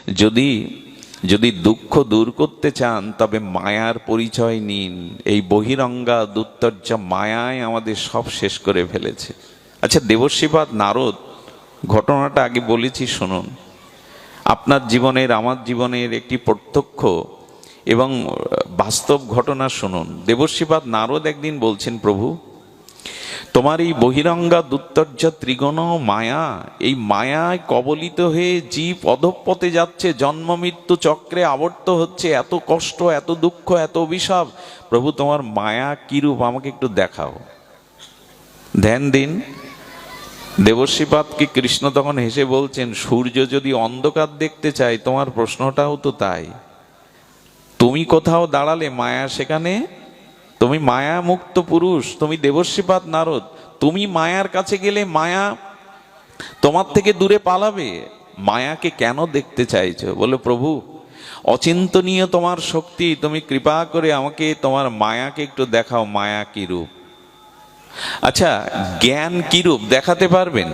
যদি যদি দুঃখ দূর করতে চান তবে মায়ার পরিচয় নিন। এই বহিরঙ্গা দুত্তর্য মায়ায় আমাদের সব শেষ করে ফেলেছে। আচ্ছা, দেবর্ষিপাদ নারদ, ঘটনাটা আগে বলেছি শুনুন। আপনার জীবনের, আমার জীবনের একটি প্রত্যক্ষ এবং বাস্তব ঘটনা শুনুন। দেবর্ষিপাদ নারদ একদিন বলছেন, প্রভু, তোমার এই বহিরঙ্গা দুত্তর্য ত্রিগুণ মায়া, এই মায়ায় কবলিত হয়ে জীব অধঃপথে যাচ্ছে, জন্ম মৃত্যু চক্রে আবর্ত হচ্ছে, এত কষ্ট, এত দুঃখ, এত অভিশাপ। প্রভু, তোমার মায়া কিরূপ আমাকে একটু দেখাও, ধ্যান দিন। দেবর্ষিপাদকে কৃষ্ণ তখন হেসে বলছেন, সূর্য যদি অন্ধকার দেখতে চায়, তোমার প্রশ্নটাও তো তাই। তুমি কোথাও দাঁড়ালে মায়া সেখানে, তুমি মায়া মুক্ত পুরুষ, তুমি দেবর্ষিপাদ নারদ, তুমি মায়ার কাছে গেলে মায়া তোমার থেকে দূরে পালাবে। মায়াকে কেন দেখতে চাইছো? বলে, প্রভু, অচিন্তনীয় তোমার শক্তি, তুমি কৃপা করে আমাকে তোমার মায়াকে একটু দেখাও, মায়া কি রূপ। আচ্ছা, জ্ঞান কি রূপ দেখাতে পারবেন?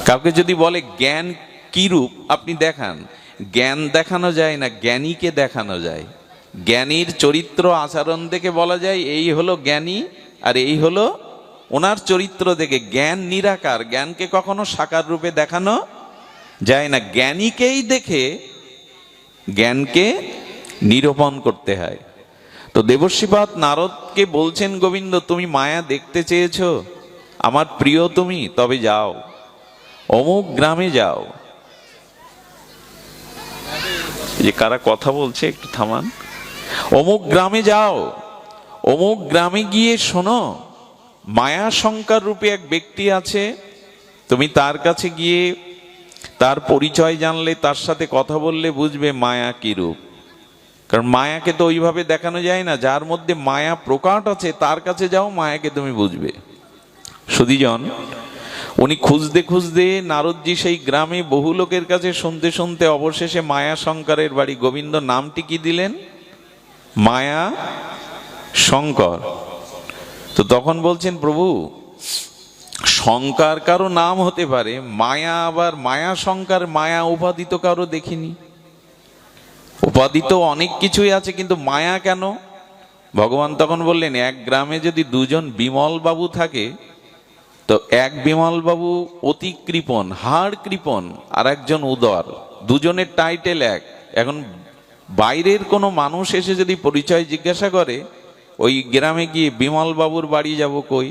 কাউকে যদি বলে জ্ঞান কি রূপ, আপনি দেখান। জ্ঞান দেখানো যায় না, জ্ঞানীকে দেখানো যায়। জ্ঞানীর চরিত্র আচরণ দেখে বলা যায় এই হলো জ্ঞানী, আর এই হলো ওনার চরিত্র দেখে। জ্ঞান নিরাকার, জ্ঞানকে কখনো সাকার রূপে দেখানো যায় না। জ্ঞানীকেই দেখে জ্ঞানকে নিরূপণ করতে হয়। তো দেবর্ষিপাদ নারদকে বলছেন, গোবিন্দ, তুমি মায়া দেখতে চেয়েছো, আমার প্রিয় তুমি, তবে যাও, অমুক গ্রামে যাও। যে কারা কথা বলছে একটু থামান। অমুক গ্রামে যাও, অমুক গ্রামে গিয়ে শোনো, মায়া শঙ্কর রূপে এক ব্যক্তি আছে, তুমি তার কাছে গিয়ে তার পরিচয় জানলে, তার সাথে কথা বললে বুঝবে মায়া কি রূপ। কারণ মায়াকে তো ওইভাবে দেখানো যায় না, যার মধ্যে মায়া প্রকাট আছে তার কাছে যাও, মায়াকে তুমি বুঝবে। সুধীজন, উনি খুঁজতে খুঁজতে নারদজি সেই গ্রামে বহু লোকের কাছে শুনতে শুনতে অবশেষে মায়া শঙ্করের বাড়ি। গোবিন্দ নামটি কি দিলেন? মায়া শঙ্কর। তো তখন বলছেন, প্রভু, শঙ্কর কারো নাম হতে পারে, মায়া আবার মায়া শঙ্কর, মায়া উপাধি তো কারো দেখিনি। উপাধি তো অনেক কিছুই আছে, কিন্তু মায়া কেন? ভগবান তখন বললেন, এক গ্রামে যদি দুজন বিমল বাবু থাকে, তো এক বিমল বাবু অতি কৃপণ, হাড় কৃপণ, আর একজন উদর, দুজনের টাইটেল এক। এখন বাইরের কোনো মানুষ এসে যদি পরিচয় জিজ্ঞাসা করে, ওই গ্রামে গিয়ে বিমল বাবুর বাড়ি যাব কই,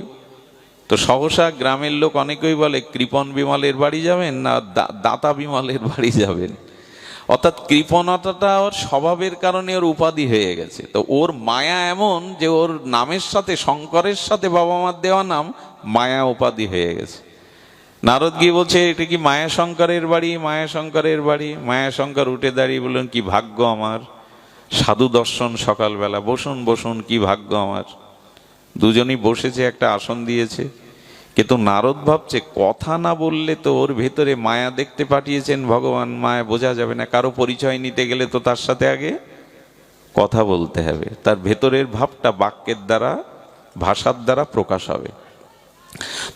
তো সহসা গ্রামের লোক অনেকেই বলে, কৃপণ বিমলের বাড়ি যাবেন না দাতা বিমলের বাড়ি যাবেন। অর্থাৎ কৃপণতাটা ওর স্বভাবের কারণে ওর উপাধি হয়ে গেছে। তো ওর মায়া এমন যে ওর নামের সাথে, শঙ্করের সাথে বাবা মার দেওয়া নাম মায়া উপাধি হয়ে গেছে। নারদ গিয়ে বলছে, এটা কি মায়া শঙ্করের বাড়ি? মায়া শঙ্করের বাড়ি। মায়া শঙ্কর উঠে দাঁড়িয়ে বললেন, কি ভাগ্য আমার, সাধু দর্শন সকালবেলা, বসুন বসুন, কি ভাগ্য আমার। দুজনই বসেছে, একটা আসন দিয়েছে। কিন্তু নারদ ভাবছে, কথা না বললে তো ওর ভেতরে মায়া দেখতে পাঠিয়েছেন ভগবান, মায়া বোঝা যাবে না। কারো পরিচয় নিতে গেলে তো তার সাথে আগে কথা বলতে হবে, তার ভেতরের ভাবটা বাক্যের দ্বারা, ভাষার দ্বারা প্রকাশ হবে।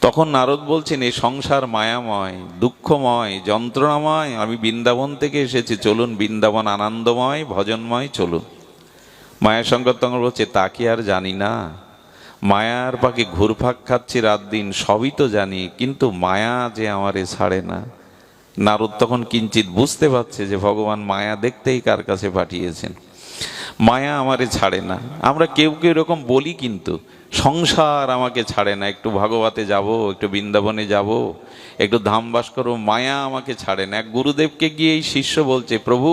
তখন নারদ বলছেন, এই সংসার মায়াময়, দুঃখময়, যন্ত্রণাময়, আমি বৃন্দাবন থেকে এসেছি, চলুন বৃন্দাবন আনন্দময়, ভজনময়, চলুন। মায়াশঙ্কর তখন বলছে, তা কি আর জানি না? মায়ার পাকে ঘুরপাক খাচ্ছি রাত দিন, সবই তো জানি, কিন্তু মায়া যে আমারে ছাড়ে না। নারদ তখন কিঞ্চিত বুঝতে পারছে যে ভগবান মায়া দেখতেই কার কাছে পাঠিয়েছেন। মায়া আমারে ছাড়ে না। আমরা কেউ কেউ এরকম বলি, কিন্তু সংসার আমাকে ছাড়ে না, একটু ভাগবতে যাব, একটু বৃন্দাবনে যাব, একটু ধামবাস করবো, মায়া আমাকে ছাড়ে না। এক গুরুদেবকে গিয়ে এই শিষ্য বলছে, প্রভু,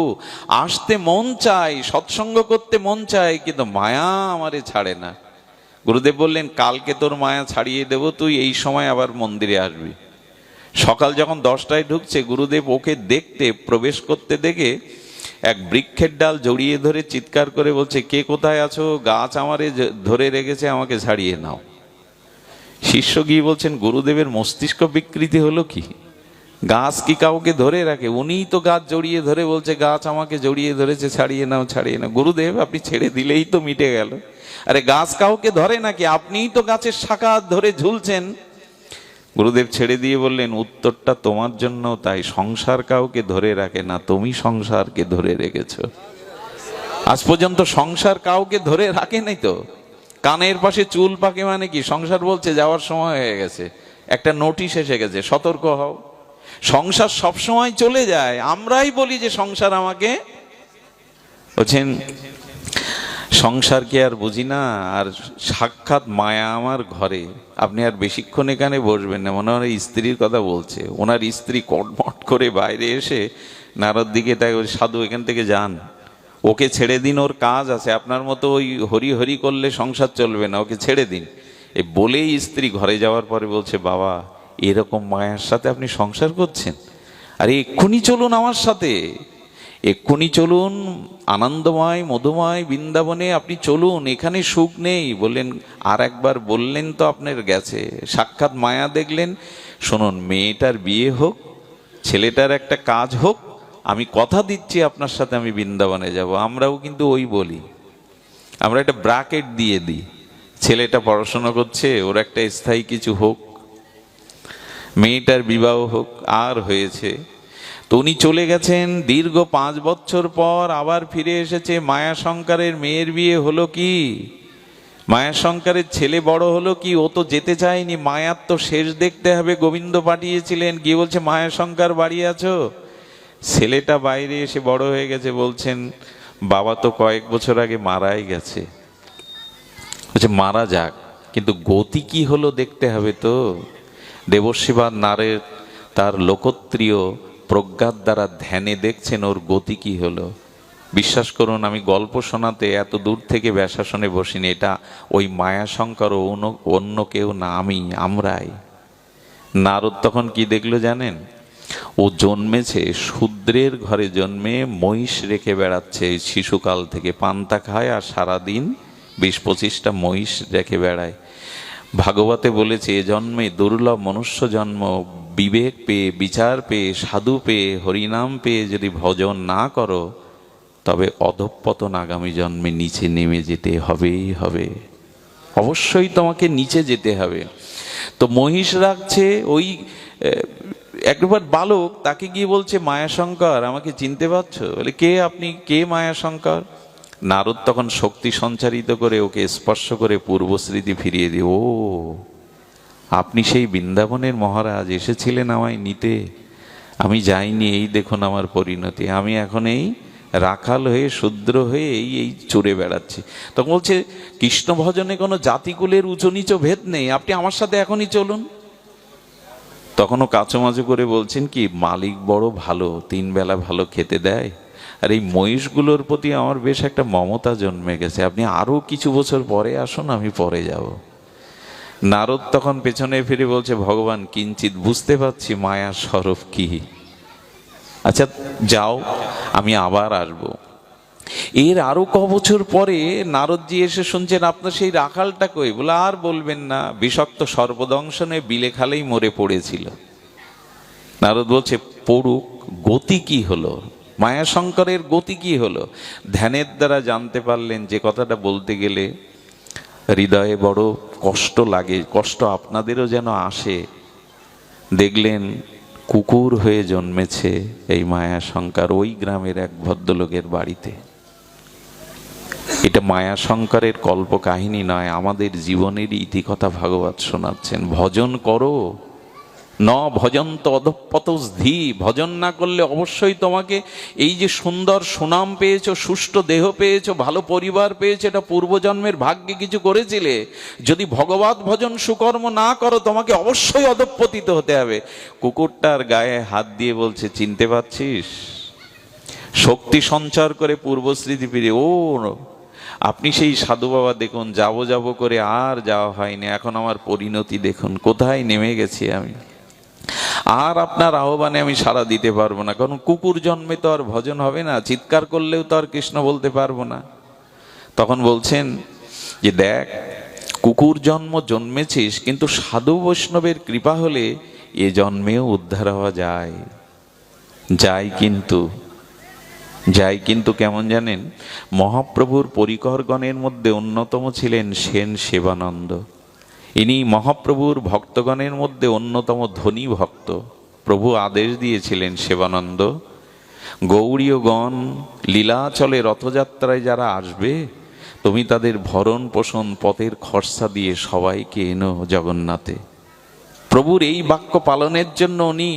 আসতে মন চাই, সৎসঙ্গ করতে মন চাই, কিন্তু মায়া আমারে ছাড়ে না। গুরুদেব বললেন, কালকে তোর মায়া ছাড়িয়ে দেব, তুই এই সময় আবার মন্দিরে আসবি। সকাল যখন 10টায় ঢুকছে, গুরুদেব ওকে দেখতে, প্রবেশ করতে দেখে এক বৃক্ষের ডাল জড়িয়ে ধরে চিৎকার করে বলছে, কে কোথায় আছো? গাছ আমারে ধরে রেখেছে, আমাকে ছাড়িয়ে নাও। শিষ্য গিয়ে বলছেন, গুরুদেবের মস্তিষ্ক বিকৃতি হলো কি? গাছ কি কাউকে ধরে রাখে? উনিই তো গাছ জড়িয়ে ধরে বলছে, গাছ আমাকে জড়িয়ে ধরেছে, ছাড়িয়ে নাও, ছাড়িয়ে নাও। গুরুদেব, আপনি ছেড়ে দিলেই তো মিটে গেল। আরে গাছ কাউকে ধরে নাকি? আপনিই তো গাছের শাখা ধরে ঝুলছেন। গুরুদেব ছেড়ে দিয়ে বললেন, উত্তরটা তোমার জন্য তাই, সংসার কাউকে ধরে রাখে না, তুমি সংসারকে ধরে রেখেছ। আজ পর্যন্ত সংসার কাউকে ধরে রাখে নাই তো। কানের পাশে চুল পাকে মানে কি? সংসার বলছে যাওয়ার সময় হয়ে গেছে, একটা নোটিশ এসে গেছে, সতর্ক হও। সংসার সব সময় চলে যায়, আমরাই বলি যে সংসার আমাকে, বলছেন সংসারকে আর বুঝি না, আর সাক্ষাৎ মায়া আমার ঘরে। আপনি আর বেশিক্ষণ এখানে বসবেন না। মনে হয় স্ত্রীর কথা বলছে। ওনার স্ত্রী কটমট করে বাইরে এসে নারদ দিকে তাই, সাধু এখান থেকে যান, ওকে ছেড়ে দিন, ওর কাজ আছে, আপনার মতো ওই হরি হরি করলে সংসার চলবে না, ওকে ছেড়ে দিন। এই বলেই স্ত্রী ঘরে যাওয়ার পরে বলছে, বাবা এরকম মায়ার সাথে আপনি সংসার করছেন? আরে এক্ষুনি চলুন আমার সাথে, এক্ষুনি চলুন আনন্দময় মধুময় বৃন্দাবনে, আপনি চলুন, এখানে সুখ নেই। বললেন আর একবার বললেন তো আপনার গেছে, সাক্ষাৎ মায়া দেখলেন। শুনুন, মেয়েটার বিয়ে হোক, ছেলেটার একটা কাজ হোক, আমি কথা দিচ্ছি আপনার সাথে আমি বৃন্দাবনে যাব। আমরাও কিন্তু ওই বলি, আমরা একটা ব্র্যাকেট দিয়ে দিই, ছেলেটা পড়াশোনা করছে, ওর একটা স্থায়ী কিছু হোক, মেয়েটার বিবাহ হোক। আর হয়েছে তো, উনি চলে গেছেন দীর্ঘ 5 বছর পর, আবার ফিরে এসেছে। মায়াশঙ্করের মেয়ের বিয়ে হলো কি, মায়াশঙ্করের ছেলে বড় হলো কি, ও তো যেতে চায়নি, মায়ার তো শেষ দেখতে হবে। গোবিন্দ পাঠিয়েছিলেন, গিয়ে বলছে মায়াশঙ্কর বাড়ি আছো? ছেলেটা বাইরে এসে বড় হয়ে গেছে, বলছেন বাবা তো কয়েক বছর আগে মারাই গেছে। বলছে মারা যাক, কিন্তু গতি কি হলো দেখতে হবে তো। দেবশিবা নারের তার লোকত্রিয় প্রজ্ঞার দ্বারা ধ্যানে দেখছেন ওর গতি কি হলো। বিশ্বাস করুন, আমি গল্প শোনাতে এত দূর থেকে ব্যাসাসনে বসিনি, এটা ওই মায়াশঙ্কর ও অন্য কেউ না, আমরাই। নারদ তখন কি দেখলো জানেন? ও জন্মেছে শূদ্রের ঘরে, জন্মে মহিষ রেখে বেড়াচ্ছে শিশুকাল থেকে, পান্তা খায় আর সারাদিন 20-25টা মহিষ রেখে বেড়ায়। ভাগবতে বলেছে এ জন্মে দুর্লভ মনুষ্য জন্ম, বিবেক পেয়ে, বিচার পেয়ে, সাধু পেয়ে, হরিনাম পেয়ে যদি ভজন না করো, তবে অধঃপতন আগামী জন্মে নিচে নেমে যেতে হবেই হবে, অবশ্যই তোমাকে নিচে যেতে হবে। তো মহিষ রাখছে ওই একবার বালক, তাকে গিয়ে বলছে মায়াশঙ্কর আমাকে চিনতে পারছো? বলে কে আপনি, কে মায়াশঙ্কর? নারদ তখন শক্তি সঞ্চারিত করে ওকে স্পর্শ করে পূর্বস্মৃতি ফিরিয়ে দিয়ে, ও আপনি সেই বৃন্দাবনের মহারাজ, এসেছিলেন আমায় নিতে, আমি যাইনি, এই দেখুন আমার পরিণতি, আমি এখন এই রাখাল হয়ে শূদ্র হয়ে এই চড়ে বেড়াচ্ছি। তখন বলছে কৃষ্ণ ভজনে কোনো জাতিকুলের উঁচু নিচু ভেদ নেই, আপনি আমার সাথে এখনই চলুন। তখনও কাচুমাচু করে বলছেন কি, মালিক বড় ভালো, 3 বেলা ভালো খেতে দেয়, আর এই মহিষগুলোর প্রতি আমার বেশ একটা মমতা জন্মে গেছে, আপনি আরো কিছু বছর পরে আসুন, আমি পরে যাব। নারদ তখন পেছনে ফিরে বলছে, ভগবান কিঞ্চিত বুঝতে পারছি মায়ার স্বরূপ কি, আচ্ছা যাও, আমি আবার আসবো। এর আরো ক বছর পরে নারদজি এসে শুনছেন আপনার সেই রাখালটা কই? বলে আর বলবেন না, বিষাক্ত সর্বদংশনে বিলে খালেই মরে পড়েছিল। নারদ বলছে পড়ুক, গতি কি হলো, মায়াশঙ্করের গতি কি হলো? ধ্যানের দ্বারা জানতে পারলেন যে কথাটা বলতে গেলে হৃদয়ে বড় কষ্ট লাগে, কষ্ট আপনাদেরও যেন আসে। দেখলেন কুকুর হয়ে জন্মেছে এই মায়াশঙ্কর ওই গ্রামের এক ভদ্রলোকের বাড়িতে। এটা মায়াশঙ্করের কল্প কাহিনী নয়, আমাদের জীবনেরই ইতিকথা ভাগবত শোনাচ্ছেন। ভজন করো, ন ভজন্ত অধঃপতস্ধি, ভজন না করলে অবশ্যই তোমাকে এই যে সুন্দর সুনাম পেয়েছো, সুষ্ঠু দেহ পেয়েছো, ভালো পরিবার পেয়েছো, এটা পূর্বজন্মের ভাগ্যে কিছু করেছিলে। যদি ভগবত ভজন সুকর্ম না করো, তোমাকে অবশ্যই অধঃপতিত হতে হবে। কুকুরটার গায়ে হাত দিয়ে বলছে চিনতে পারছিস? শক্তি সঞ্চার করে পূর্বস্মৃতি ফিরে, ও আপনি সেই সাধু বাবা, দেখুন যাব যাব করে আর যাওয়া হয়নি, এখন আমার পরিণতি দেখুন কোথায় নেমে গেছি আমি, আর আপনার আহ্বানে আমি সাড়া দিতে পারবো না, কারণ কুকুর জন্মে তো আর ভজন হবে না, চিৎকার করলেও তো আর কৃষ্ণ বলতে পারবো না। তখন বলছেন যে দেখ, কুকুর জন্মেছিস, কিন্তু সাধু বৈষ্ণবের কৃপা হলে এ জন্মেও উদ্ধার হওয়া যায়। কিন্তু কেমন জানেন? মহাপ্রভুর পরিকরগণের মধ্যে অন্যতম ছিলেন সেন সেবানন্দ। ইনি মহাপ্রভুর ভক্তগণের মধ্যে অন্যতম ধনী ভক্ত। প্রভু আদেশ দিয়েছিলেন, সেবানন্দ, গৌড়ীয়গণ লীলাচলে রথযাত্রায় যারা আসবে, তুমি তাদের ভরণ পোষণ পথের খরচা দিয়ে সবাইকে এনো জগন্নাথে। প্রভুর এই বাক্য পালনের জন্য উনি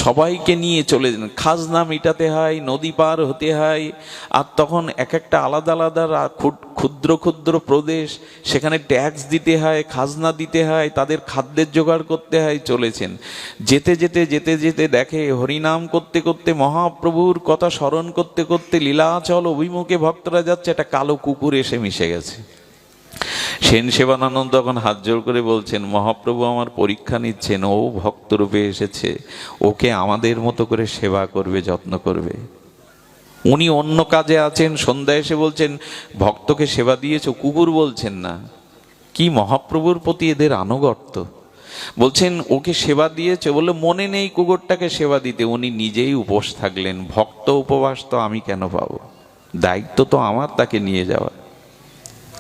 সবাইকে নিয়ে চলে যান। খাজনা মিটাতে হয়, নদী পার হতে হয়, আর তখন এক একটা আলাদা আলাদা ক্ষুদ্র ক্ষুদ্র প্রদেশ, সেখানে ট্যাক্স দিতে হয়, খাজনা দিতে হয়, তাদের খাদ্যের জোগাড় করতে হয়। চলেছেন, যেতে যেতে যেতে যেতে দেখে হরিনাম করতে করতে, মহাপ্রভুর কথা স্মরণ করতে করতে লীলাচল অভিমুখে ভক্তরা যাচ্ছে, একটা কালো কুকুর এসে মিশে গেছে। সেন সেবানন্দ তখন হাত জোড় করে বলছেন, মহাপ্রভু আমার পরীক্ষা নিচ্ছেন, ও ভক্তরূপে এসেছে, ওকে আমাদের মতো করে সেবা করবে, যত্ন করবে। উনি অন্য কাজে আছেন, সন্ধ্যায় এসে বলছেন, ভক্তকে সেবা দিয়েছো, কুকুর বলছেন না। কি মহাপ্রভুর প্রতি এদের আনুগত্য! বলছেন ওকে সেবা দিয়েছে, বলে মনে নেই কুকুরটাকে সেবা দিতে। উনি নিজেই উপোস থাকলেন। ভক্ত উপবাস তো আমি কেন পাবো? দায়িত্ব তো আমার তাকে নিয়ে যাওয়া।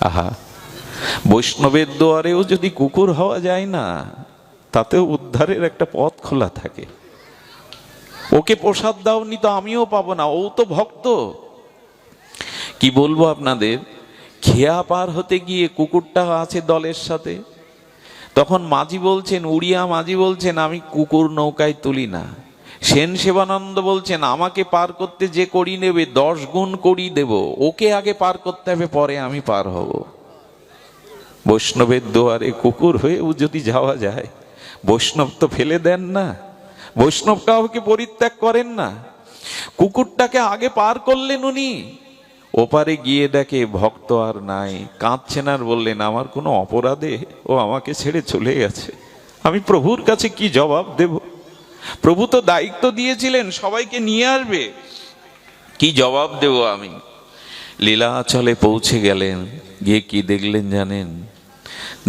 আহা, বৈষ্ণবের দুয়ারেও যদি কুকুর হওয়া যায় না, তাতেও উদ্ধারের একটা পথ খোলা থাকে। ওকে প্রসাদ দাওনি তো আমিও পাবো না, ও তো ভক্ত। কি বলবো আপনাদের, খেয়া পার হতে গিয়ে কুকুরটা আছে দলের সাথে। তখন মাঝি বলছেন, উড়িয়া মাঝি বলছেন, আমি কুকুর নৌকায় তুলি না। সেন সেবানন্দ বলছেন, আমাকে পার করতে যে কড়ি নেবে 10 গুণ কড়ি দেব, ওকে আগে পার করতে হবে, পরে আমি পার হব। বৈষ্ণবের দুয়ারে কুকুর হয়েও যদি যাওয়া যায়, বৈষ্ণব তো ফেলে দেন না, বৈষ্ণব কাউকে পরিত্যাগ করেন না। কুকুরটাকে আগে পার করলেন উনি। ওপারে গিয়ে দেখে ভক্ত আর নাই, কাঁদছেন, আর বললেন, আমার কোনো অপরাধে ও আমাকে ছেড়ে চলে গেছে, আমি প্রভুর কাছে কি জবাব দেব? প্রভু তো দায়িত্ব দিয়েছিলেন সবাইকে নিয়ে আসবে, কি জবাব দেব আমি? লীলাচলে পৌঁছে গেলেন, গিয়ে কি দেখলেন জানেন?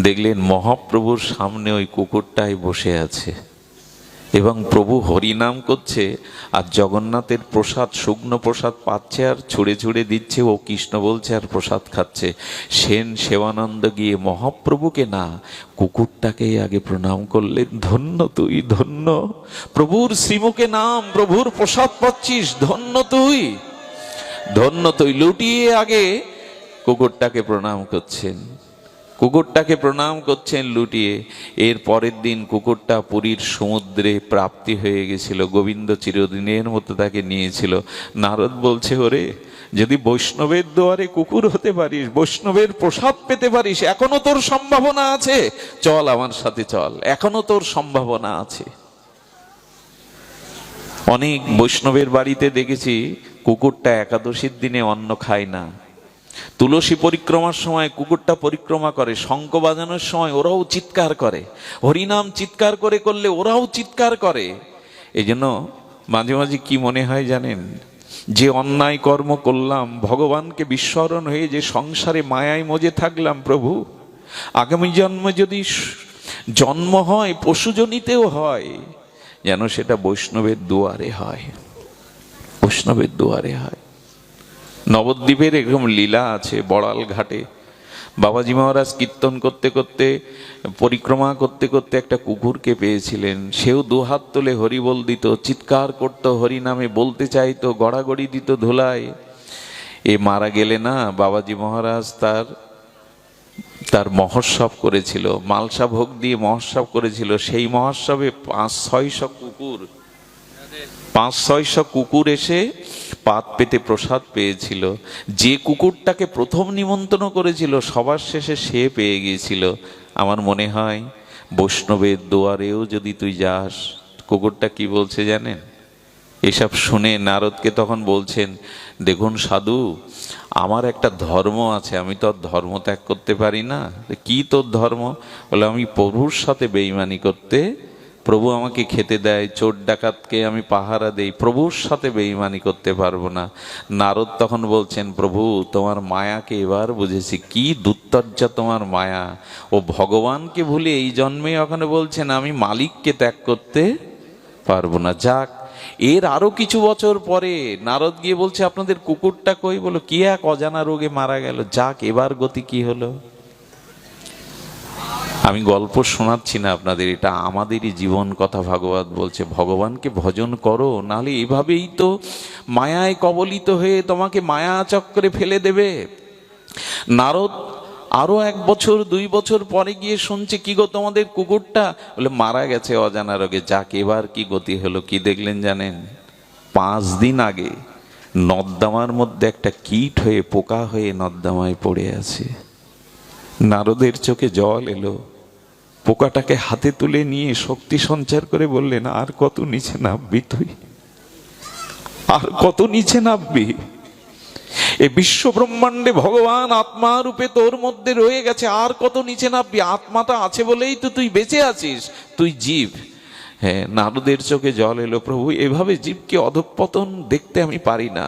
দেখলেন মহাপ্রভুর সামনে ওই কুকুরটাই বসে আছে, এবং প্রভু হরিনাম করছে, আর জগন্নাথের প্রসাদ, শুকনো প্রসাদ পাচ্ছে আর ছুঁড়ে ছুঁড়ে দিচ্ছে, ও কৃষ্ণ বলছে আর প্রসাদ খাচ্ছে। সেন সেবানন্দ গিয়ে মহাপ্রভুকে না, কুকুরটাকেই আগে প্রণাম করলেন। ধন্য তুই, ধন্য, প্রভুর শ্রীমুখে নাম, প্রভুর প্রসাদ পাচ্ছিস, ধন্য তুই, ধন্য তুই। লুটিয়ে আগে কুকুরটাকে প্রণাম করছেন, কুকুরটাকে প্রণাম করছেন লুটিয়ে। এর পরের দিন কুকুরটা পুরীর সমুদ্রে প্রাপ্তি হয়ে গেছিল, গোবিন্দ চিরদিনের মতো তাকে নিয়েছিল। নারদ বলছে, ওরে, যদি বৈষ্ণবের দুয়ারে কুকুর হতে পারিস, বৈষ্ণবের প্রসাদ পেতে পারিস, এখনো তোর সম্ভাবনা আছে, চল আমার সাথে চল, এখনো তোর সম্ভাবনা আছে। অনেক বৈষ্ণবের বাড়িতে দেখেছি কুকুরটা একাদশীর দিনে অন্ন খায় না। তুলসী পরিক্রমার সময় কুকুরটা পরিক্রমা করে, শঙ্খ বাজানোর সময় ওরাও চিৎকার করে, হরিনাম চিৎকার করে করলে ওরাও চিৎকার করে। এই জন্য মাঝে মাঝে কি মনে হয় জানেন, যে অন্যায় কর্ম করলাম, ভগবানকে বিস্মরণ হয়ে যে সংসারে মায়ায় মজে থাকলাম, প্রভু আগামী জন্মে যদি জন্ম হয়, পশুজনিতেও হয়, যেন সেটা বৈষ্ণবের দুয়ারে হয়, বৈষ্ণবের দুয়ারে হয়। নবদ্বীপের এরকম লীলা আছে। বড়াল ঘাটে বাবাজি মহারাজ কীর্তন করতে করতে, পরিক্রমা করতে করতে একটা কুকুরকে পেয়েছিলেন। সেও দুহাত তুলে হরিবল দিত, চিৎকার করত, হরি নামে বলতে চাইতো, গড়াগড়ি দিত ধুলায়। এ মারা গেলে না, বাবাজি মহারাজ তার মহোৎসব করেছিল, মালসা ভোগ দিয়ে মহোৎসব করেছিল। সেই মহোৎসবে 500-600 কুকুর এসে পাত পেতে প্রসাদ পেয়েছিল। যে কুকুরটাকে প্রথম নিমন্ত্রণ করেছিল, সবার শেষে সে পেয়ে গিয়েছিল। আমার মনে হয় বৈষ্ণবের দুয়ারেও যদি তুই যাস, কুকুরটা কি বলছে জানেন? এসব শুনে নারদকে তখন বলছেন, দেখুন সাধু, আমার একটা ধর্ম আছে, আমি তো ধর্ম ত্যাগ করতে পারি না। কি তোর ধর্ম? বলে, আমি প্রভুর সাথে বেঈমানি করতে, প্রভু আমাকে খেতে দেয়, চোর ডাকাতকে আমি পাহারা দেই, প্রভুর সাথে বেঈমানি করতে পারবো না। নারদ তখন বলছেন, প্রভু তোমার মায়াকে এবার বুঝেছি, কি দুত্তর্যা তোমার মায়া। ও ভগবানকে ভুলে এই জন্মে ওখানে বলছেন আমি মালিককে ত্যাগ করতে পারবো না। যাক, এর আরো কিছু বছর পরে নারদ গিয়ে বলছে, আপনাদের কুকুরটা কই? বলো, কি এক অজানা রোগে মারা গেল। যাক, এবার গতি কি হলো? আমি গল্প শোনাচ্ছি না আপনাদের, এটা আমাদেরই জীবন কথা। ভাগবত বলছে ভগবানকে ভজন করো, নাহলে এভাবেই তো মায়ায় কবলিত হয়ে তোমাকে মায়া চক্রে ফেলে দেবে। নারদ আরো 1 বছর 2 বছর পরে গিয়ে শুনছে, কি গো তোমাদের কুকুরটা? বলে মারা গেছে অজানা রোগে। যাক, এবার কি গতি হলো, কি দেখলেন জানেন? 5 দিন আগে নর্দমার মধ্যে একটা কীট হয়ে, পোকা হয়ে নর্দমায় পড়ে আছে। নারদের চোখে জল এলো, পোকাটাকে হাতে তুলে নিয়ে শক্তি সঞ্চার করে বললেন, আর কত নিচে নামবি তুই, আর কত নিচে নামবি? এই বিশ্ব ব্রহ্মাণ্ডে ভগবান আত্মা রূপে তোর মধ্যে রয়ে গেছে, আর কত নিচে নামবি? আত্মাটা আছে বলেই তো তুই বেঁচে আছিস, তুই জীব। হ্যাঁ, নারদের চোখে জল এলো, প্রভু এভাবে জীবকে অধঃপতন দেখতে আমি পারি না,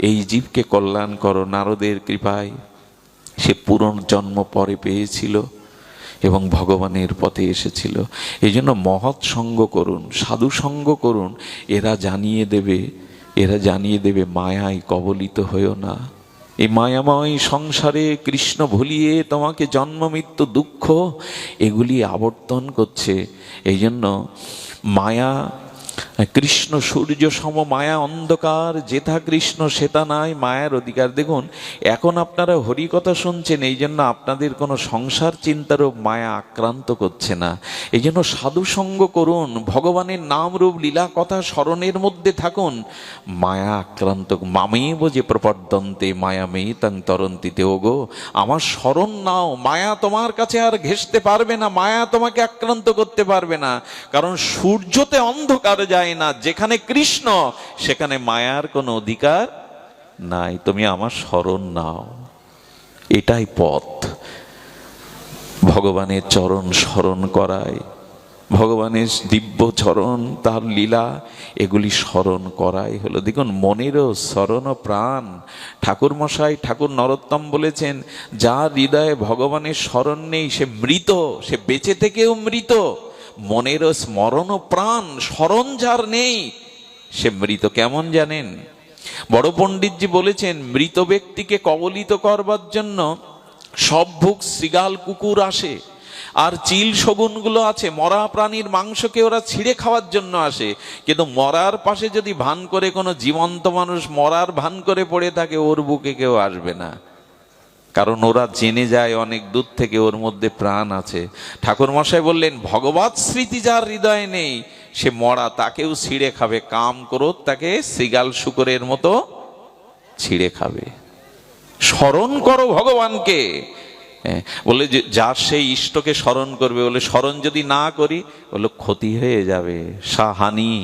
এই জীবকে কল্যাণ করো। নারদের কৃপায় সে পুনর্জন্ম পরে পেয়েছিল এবং ভগবানের পথে এসেছিল। এই জন্য মহৎ সঙ্গ করুন, সাধু সঙ্গ করুন, এরা জানিয়ে দেবে মায়ায় কবলিত হয়েও না। এই মায়াময় সংসারে কৃষ্ণ ভুলিয়ে তোমাকে জন্ম মৃত্যু দুঃখ এগুলি আবর্তন করছে। এই জন্য মায়া, কৃষ্ণ সূর্য সম, মায়া অন্ধকার, যেথা কৃষ্ণ সেটা নাই মায়ার অধিকার। দেখুন, এখন আপনারা হরি কথা শুনছেন, এই জন্য আপনাদের কোনো সংসার চিন্তারও মায়া আক্রান্ত করছে না। এই জন্য সাধু সঙ্গ করুন, ভগবানের নাম রূপ লীলা কথা স্মরণের মধ্যে থাকুন। মায়া আক্রান্ত মামেব যে প্রপদ্যন্তে মায়া মেয়ে তাং তরন্তিতে, ওগো আমার স্মরণ নাও, মায়া তোমার কাছে আর ঘেঁষতে পারবে না, মায়া তোমাকে আক্রান্ত করতে পারবে না। কারণ সূর্যতে অন্ধকার যায় না, যেখানে কৃষ্ণ সেখানে মায়ার কোনো অধিকার নাই। তুমি আমার স্মরণ নাও, এটাই পথ। ভগবানের চরণ স্মরণ করায়, ভগবানের দিব্য চরণ, তার লীলা এগুলি স্মরণ করাই হলো। দেখুন, মনেরও স্মরণ প্রাণ। ঠাকুর মশাই, ঠাকুর নরোত্তম বলেছেন, যার হৃদয়ে ভগবানের স্মরণ নেই সে মৃত, সে বেঁচে থেকেও মৃত। মনেরও স্মরণ প্রাণ, স্মরণ যার নেই সে মৃত। কেমন জানেন? বড় পণ্ডিতজি বলেছেন, মৃত ব্যক্তিকে কবলিত করবার জন্য সব ভুক শৃগাল কুকুর আসে, আর চিল শগুনগুলো আছে, মরা প্রাণীর মাংসকে ওরা ছিঁড়ে খাওয়ার জন্য আসে। কিন্তু মরার পাশে যদি ভান করে কোনো জীবন্ত মানুষ মরার ভান করে পড়ে থাকে, ওর বুকে কেউ আসবে না, কারণ ওরা জেনে যায় অনেক দূর থেকে ওর মধ্যে প্রাণ আছে। ঠাকুর মশাই বললেন, ভগবত স্মৃতি যার হৃদয়ে নেই সে মরা, তাকেও ছিঁড়ে খাবে। কাম ক্রোধ তাকে শৃগাল শুকরের মতো ছিঁড়ে খাবে। স্মরণ করো ভগবানকে। বলে যে যার সেই ইষ্টকে স্মরণ করবে, বলে স্মরণ যদি না করি বলে ক্ষতি হয়ে যাবে, সাহানি।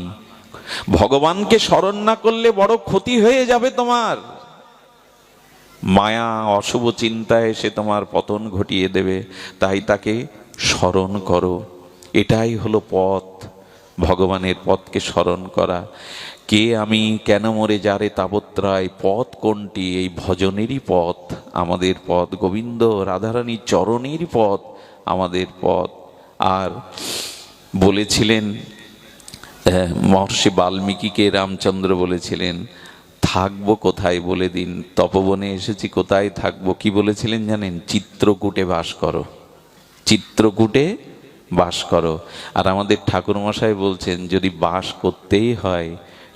ভগবানকে স্মরণ না করলে বড় ক্ষতি হয়ে যাবে তোমার। মায়া অশুভ চিন্তায় সে তোমার পতন ঘটিয়ে দেবে, তাই তাকে স্মরণ করো। এটাই হলো পথ, ভগবানের পথকে স্মরণ করা। কে আমি কেন মরে যারে তাবত্রায়, পথ কোনটি? এই ভজনেরই পথ আমাদের পথ, গোবিন্দ রাধারানীর চরণেরই পথ আমাদের পথ। আর বলেছিলেন মহর্ষি বাল্মীকিকে রামচন্দ্র বলেছিলেন, থাকবো কোথায় বলে দিন, তপবনে এসেছি কোথায় থাকবো? কি বলেছিলেন জানেন? চিত্রকূটে বাস করো, চিত্রকূটে বাস করো। আর আমাদের ঠাকুর মশাই বলছেন, যদি বাস করতেই হয়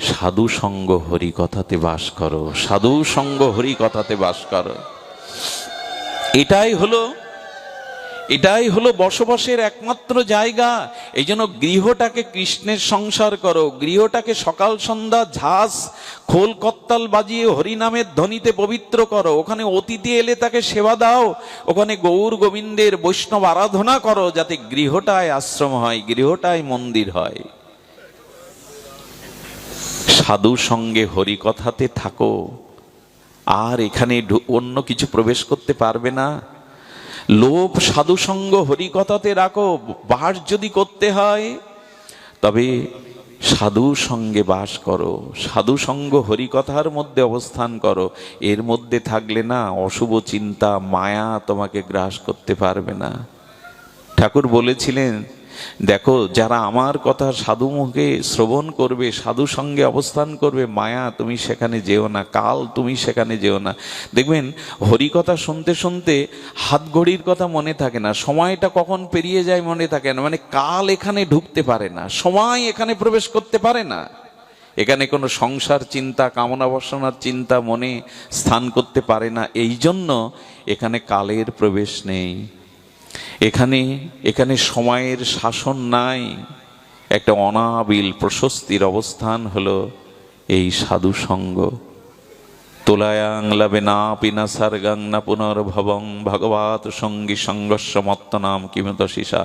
সাধু সঙ্গ হরি কথাতে বাস করো, সাধু সঙ্গ হরি কথাতে বাস করো। এটাই হলো বসবাসের একমাত্র জায়গা। এই জন্য গৃহটাকে কৃষ্ণের সংসার করো, গৃহটাকে সকাল সন্ধ্যা ঝাঁস খোল কত্তাল বাজিয়ে হরিনামের ধ্বনিতে পবিত্র করো। ওখানে অতিথি এলে তাকে সেবা দাও, ওখানে গৌর গোবিন্দের বৈষ্ণব আরাধনা করো, যাতে গৃহটায় আশ্রম হয়, গৃহটায় মন্দির হয়। সাধু সঙ্গে হরি কথাতে থাকো, আর এখানে অন্য কিছু প্রবেশ করতে পারবে না। লোভ সাধু সঙ্গ হরি কথাতে রাখো। বাস যদি করতে হয় তবে সাধু সঙ্গে বাস করো, সাধু সঙ্গ হরি কথার মধ্যে অবস্থান করো। এর মধ্যে থাকলে না অশুভ চিন্তা মায়া তোমাকে গ্রাস করতে পারবে না। ঠাকুর বলেছিলেন দেখো, যারা আমার কথা সাধু মুখে শ্রবণ করবে, সাধু সঙ্গে অবস্থান করবে, মায়া তুমি সেখানে যেও না, কাল তুমি সেখানে যেও না। দেখবেন হরিকথা শুনতে শুনতে হাত ঘড়ির কথা মনে থাকে না, সময়টা কখন পেরিয়ে যায় মনে থাকে না, মানে কাল এখানে ঢুকতে পারে না, সময় এখানে প্রবেশ করতে পারে না। এখানে কোনো সংসার চিন্তা, কামনা বাসনার চিন্তা মনে স্থান করতে পারে না। এই জন্য এখানে কালের প্রবেশ নেই, এখানে সময়ের শাসন নাই। একটা অনাবিল প্রশস্তির অবস্থান হলো এই সাধু সঙ্গ। তোলায়াং লাভে না পিনা সার্গাং না পুনর্ভবং ভগবত সঙ্গী সংঘর্ষ মত্ত নাম কিমত শিষা।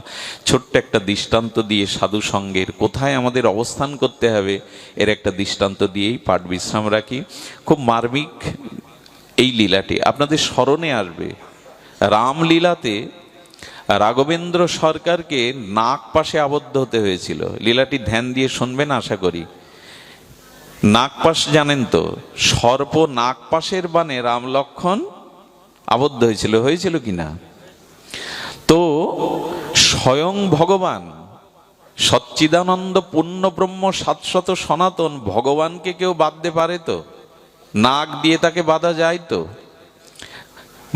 ছোট্ট একটা দৃষ্টান্ত দিয়ে সাধু সঙ্গের কোথায় আমাদের অবস্থান করতে হবে এর একটা দৃষ্টান্ত দিয়েই পাঠ বিশ্রাম রাখি। খুব মার্মিক এই লীলাটি আপনাদের স্মরণে আসবে। রামলীলাতে রাঘবেন্দ্র সরকারকে নাগ পাশে আবদ্ধ হতে হয়েছিল। লীলাটি ধ্যান দিয়ে শুনবেন আশা করি। নাগপাশ জানেন তো, সর্প নাগপাশের বানে রাম লক্ষণ আবদ্ধ হয়েছিল কিনা? তো স্বয়ং ভগবান সচ্চিদানন্দ পূর্ণ ব্রহ্ম শাশ্বত সনাতন ভগবানকে কেউ বাঁধতে পারে তো? নাগ দিয়ে তাকে বাঁধা যায় তো?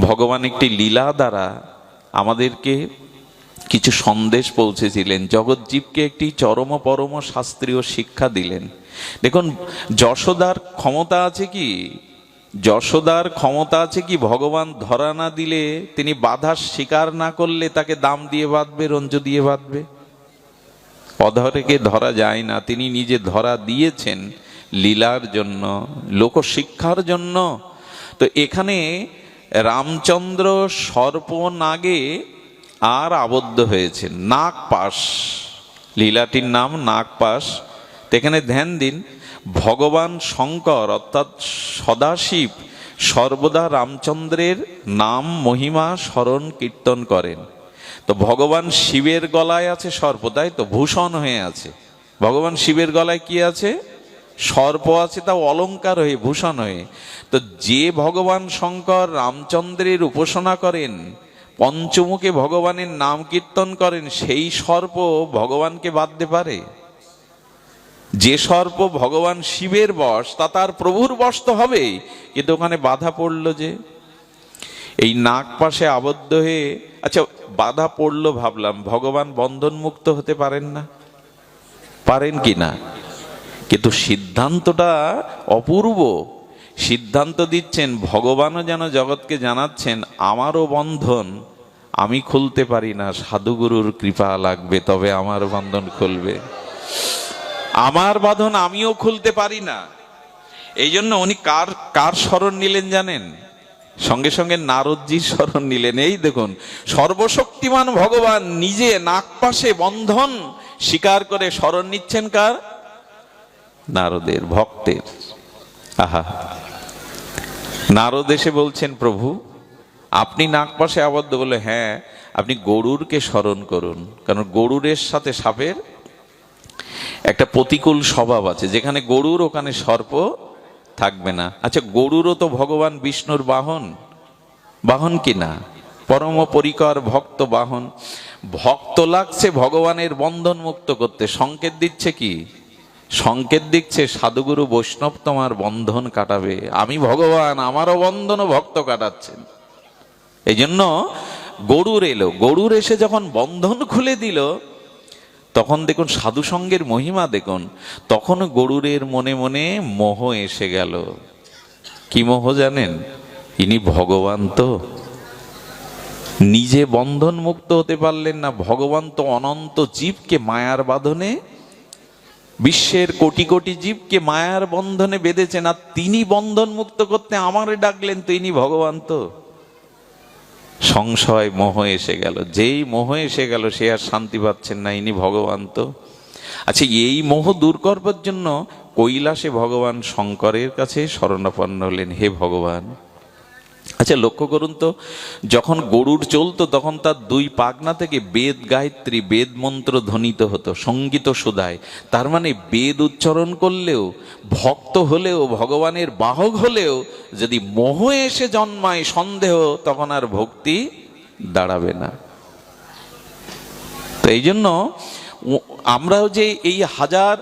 ভগবান একটি লীলা দ্বারা আমাদেরকে কিছু সন্দেশ পৌঁছেছিলেন, জগৎজীবকে একটি চরম পরম শাস্ত্রীয় শিক্ষা দিলেন। দেখুন, যশোদার ক্ষমতা আছে কি ভগবান ধরা না দিলে, তিনি বাধা স্বীকার না করলে তাকে দাম দিয়ে বাঁধবে, রঞ্জ দিয়ে বাঁধবে? অধরেকে ধরা যায় না, তিনি নিজে ধরা দিয়েছেন লীলার জন্য, লোকশিক্ষার জন্য। তো এখানে রামচন্দ্র সর্প নাগে আর আবদ্ধ হয়েছেন, নাগপাশ, লীলাটির নাম নাগপাশ। এখানে ধ্যান দিন, ভগবান শঙ্কর অর্থাৎ সদাশিব সর্বদা রামচন্দ্রের নাম মহিমা স্মরণ কীর্তন করেন। তো ভগবান শিবের গলায় আছে সর্প, তাই তো, ভূষণ হয়ে আছে। ভগবান শিবের গলায় কি আছে? সর্প আছে, তাও অলংকার হয়ে, ভূষণ হয়ে। তো যে ভগবান শঙ্কর রামচন্দ্রের উপাসনা করেন, পঞ্চমুখে ভগবানের নাম কীর্তন করেন, সেই সর্প ভগবানকে বাঁধতে পারে? যে সর্প ভগবান শিবের বশ, তা তার প্রভুর বশ তো হবেই, কিন্তু ওখানে বাধা পড়লো যে এই নাগ পাশে আবদ্ধ হয়ে। আচ্ছা, বাধা পড়লো ভাবলাম, ভগবান বন্ধন মুক্ত হতে পারেন না? পারেন কি না? কিন্তু সিদ্ধান্তটা অপূর্ব। সিদ্ধান্ত দিচ্ছেন ভগবানও, যেন জগৎকে জানাচ্ছেন আমারও বন্ধন আমি খুলতে পারি না, সাধুগুরুর কৃপা লাগবে তবে আমার বন্ধন খুলবে। আমার বাঁধন আমিও খুলতে পারি না। এই জন্য উনি কার স্মরণ নিলেন জানেন? সঙ্গে সঙ্গে নারদজির স্মরণ নিলেন। এই দেখুন, সর্বশক্তিমান ভগবান নিজে নাগপাশে বন্ধন স্বীকার করে স্মরণ নিচ্ছেন কার? নারদের, ভক্তের। আহা, নারদ এসে বলছেন, প্রভু আপনি নাগপাশে আবদ্ধ? বলে হ্যাঁ, আপনি গরুরকে স্মরণ করুন, কারণ গরুরের সাথে সাপের একটা প্রতিকূল স্বভাব আছে, যেখানে গরুর ওখানে সর্প থাকবে না। আচ্ছা, গরুরও তো ভগবান বিষ্ণুর বাহন কি না? পরম পরিকর ভক্ত বাহন। ভক্ত লাগছে ভগবানের বন্ধন মুক্ত করতে, সংকেত দিচ্ছে কি? সংকেত দিচ্ছে সাধুগুরু বৈষ্ণব তোমার বন্ধন কাটাবে, আমি ভগবান, আমারও বন্ধন ভক্ত কাটাচ্ছেন। এই জন্য গরুর এলো, গরুর এসে যখন বন্ধন খুলে দিল, তখন দেখুন সাধু সঙ্গের মহিমা দেখুন। তখন গরুরের মনে মনে মোহ এসে গেল। কি মোহ জানেন? ইনি ভগবান তো, নিজে বন্ধন মুক্ত হতে পারলেন না, ভগবান তো অনন্ত জীবকে মায়ার বাঁধনে, বিশ্বের কোটি কোটি জীবকে মায়ার বন্ধনে বেঁধেছেন, আর তিনি বন্ধন মুক্ত করতে আমারে ডাকলেন, তো ইনি ভগবান তো। সংশয় মোহ এসে গেল, যেই মোহ এসে গেল সে আর শান্তি পাচ্ছেন না, ইনি ভগবান তো। আচ্ছা, এই মোহ দূর করবার জন্য কৈলাসে ভগবান শঙ্করের কাছে শরণাপন্ন হলেন, হে ভগবান। আচ্ছা, লক্ষ্য করুন তো, যখন গরুর চলতো তখন তার দুই পাগনা থেকে বেদ গায়ত্রী, বেদ মন্ত্র ধ্বনিত হতো সঙ্গীত সুধায়। তার মানে বেদ উচ্চারণ করলেও, ভক্ত হলেও, ভগবানের বাহক হলেও যদি মোহ এসে জন্মায় সন্দেহ, তখন আর ভক্তি দাঁড়াবে না। তো তাই জন্য আমরাও যে এই হাজার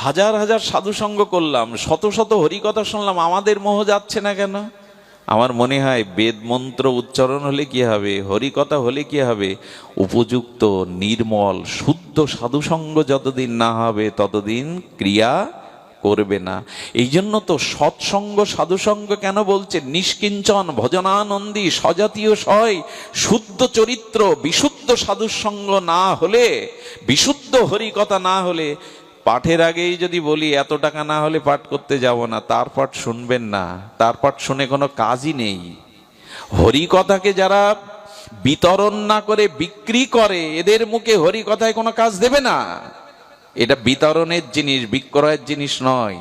হাজার হাজার সাধু সঙ্গ করলাম, শত শত হরিকথা শুনলাম, আমাদের মোহ যাচ্ছে না কেন? আমার মনে হয় বেদ মন্ত্র উচ্চারণ হলে কি হবে, হরিকথা হলে কি হবে, উপযুক্ত নির্মল শুদ্ধ সাধুসঙ্গ যতদিন না হবে ততদিন ক্রিয়া করবে না। এই জন্য তো সৎসঙ্গ সাধুসঙ্গ কেন বলছে? নিষ্কিঞ্চন ভজনানন্দী সজাতীয় সয় শুদ্ধ চরিত্র বিশুদ্ধ সাধুসঙ্গ না হলে, বিশুদ্ধ হরিকথা না হলে, পাঠের আগেই যদি বলি এত টাকা না হলে পাঠ করতে যাব না, তার পাঠ শুনবেন না, তার পাঠ শুনে কোনো কাজই নেই। হরিকথাকে যারা বিতরণ না করে বিক্রি করে, এদের মুখে হরিকথায় কোনো কাজ দেবে না। এটা বিতরণের জিনিস, বিক্রয়ের জিনিস নয়।